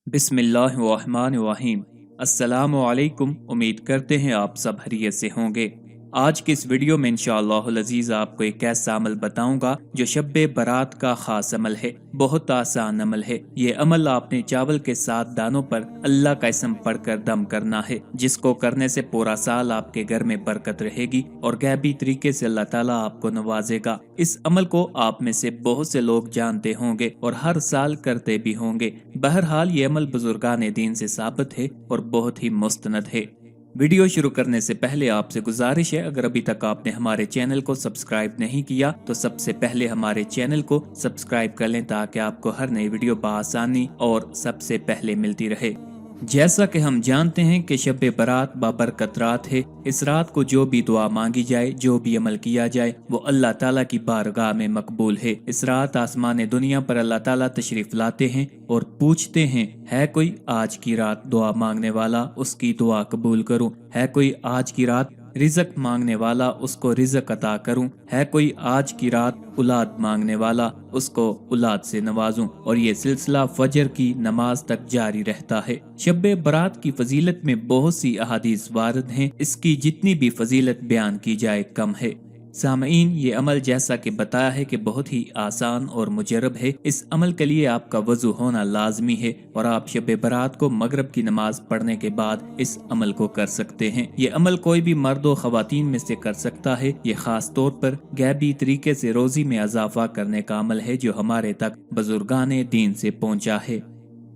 बिस्मिल्लाहिर्रहमानिर्रहीम। अस्सलामु अलैकुम। उम्मीद करते हैं आप सब खैरियत से होंगे। आज की इस वीडियो में इंशाअल्लाहुल अज़ीज़ आपको एक ऐसा अमल बताऊंगा जो शब्बे बारात का खास अमल है। बहुत आसान अमल है। ये अमल आपने चावल के 7 दानों पर अल्लाह का इसम पढ़कर दम करना है, जिसको करने से पूरा साल आपके घर में बरकत रहेगी और गैबी तरीके से अल्लाह ताला आपको नवाजेगा। इस अमल को आप में से बहुत से लोग जानते होंगे और हर साल करते भी होंगे। बहरहाल ये अमल बुजुर्गान दीन से साबित है और बहुत ही मुस्तनद है। वीडियो शुरू करने से पहले आपसे गुजारिश है, अगर अभी तक आपने हमारे चैनल को सब्सक्राइब नहीं किया तो सबसे पहले हमारे चैनल को सब्सक्राइब कर लें ताकि आपको हर नई वीडियो बआसानी और सबसे पहले मिलती रहे। जैसा कि हम जानते हैं कि शब बारात बाबरकत रात है। इस रात को जो भी दुआ मांगी जाए, जो भी अमल किया जाए, वो अल्लाह ताला की बारगाह में मकबूल है। इस रात आसमान दुनिया पर अल्लाह ताला तशरीफ लाते हैं और पूछते हैं, है कोई आज की रात दुआ मांगने वाला, उसकी दुआ कबूल करूं। है कोई आज की रात रिज़्क मांगने वाला, उसको रिज़्क अता करूं। है कोई आज की रात औलाद मांगने वाला, उसको औलाद से नवाजूं। और ये सिलसिला फजर की नमाज तक जारी रहता है। शब्बे बारात की फजीलत में बहुत सी अहादीस वारद हैं। इसकी जितनी भी फजीलत बयान की जाए कम है। सामईन, ये अमल जैसा कि बताया है कि बहुत ही आसान और मुजरब है। इस अमल के लिए आपका वजू होना लाजमी है और आप शब बारात को मगरब की नमाज पढ़ने के बाद इस अमल को कर सकते हैं। ये अमल कोई भी मर्द और खवातीन में से कर सकता है। ये खास तौर पर गैबी तरीके से रोजी में इजाफा करने का अमल है जो हमारे तक बुजुर्गान दीन से पहुंचा है।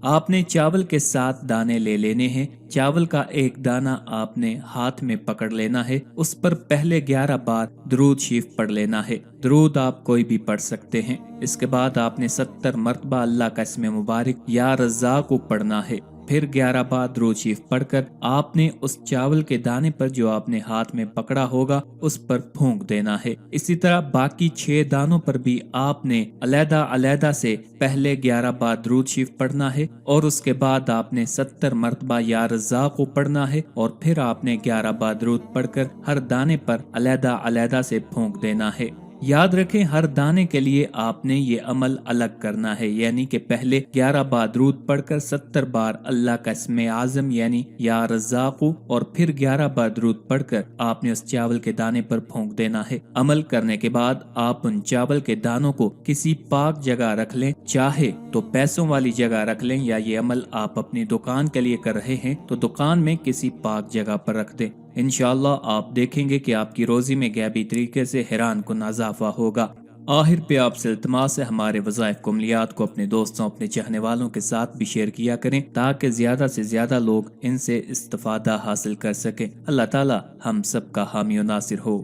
आपने चावल के 7 दाने ले लेने हैं। चावल का एक दाना आपने हाथ में पकड़ लेना है। उस पर पहले 11 बार दरूद शरीफ पढ़ लेना है। दरूद आप कोई भी पढ़ सकते हैं। इसके बाद आपने 70 मरतबा अल्लाह का इसम मुबारक या रज़्ज़ाक़ को पढ़ना है। फिर 11 बार दरूद शरीफ पढ़कर आपने उस चावल के दाने पर जो आपने हाथ में पकड़ा होगा उस पर फूंक देना है। इसी तरह बाकी 6 दानों पर भी आपने अलहदा अलहदा से पहले 11 बार दरूद शरीफ पढ़ना है और उसके बाद आपने 70 मरतबा या रज़्ज़ाक़ को पढ़ना है और फिर आपने 11 बार दरूद पढ़कर हर दाने पर अलहदा अलहदा से फूंक देना है। याद रखें, हर दाने के लिए आपने ये अमल अलग करना है, यानी कि पहले 11 बार दरूद पढ़कर 70 बार अल्लाह का इस्मे आज़म यानी या रज़्ज़ाक़ु और फिर 11 बार दरूद पढ़कर आपने उस चावल के दाने पर फूंक देना है। अमल करने के बाद आप उन चावल के दानों को किसी पाक जगह रख लें, चाहे तो पैसों वाली जगह रख लें, या ये अमल आप अपनी दुकान के लिए कर रहे हैं तो दुकान में किसी पाक जगह पर रख दें। इंशाअल्लाह आप देखेंगे कि आपकी रोजी में गैबी तरीके से हैरान कुन इजाफा होगा। आखिर पे आपसे इल्तिमास है, हमारे वज़ाइफ को अमलियात को अपने दोस्तों, अपने चाहने वालों के साथ भी शेयर किया करें ताकि ज्यादा से ज्यादा लोग इनसे इस्तिफादा हासिल कर सकें। अल्लाह ताला हम सब का हामी और नासिर हो।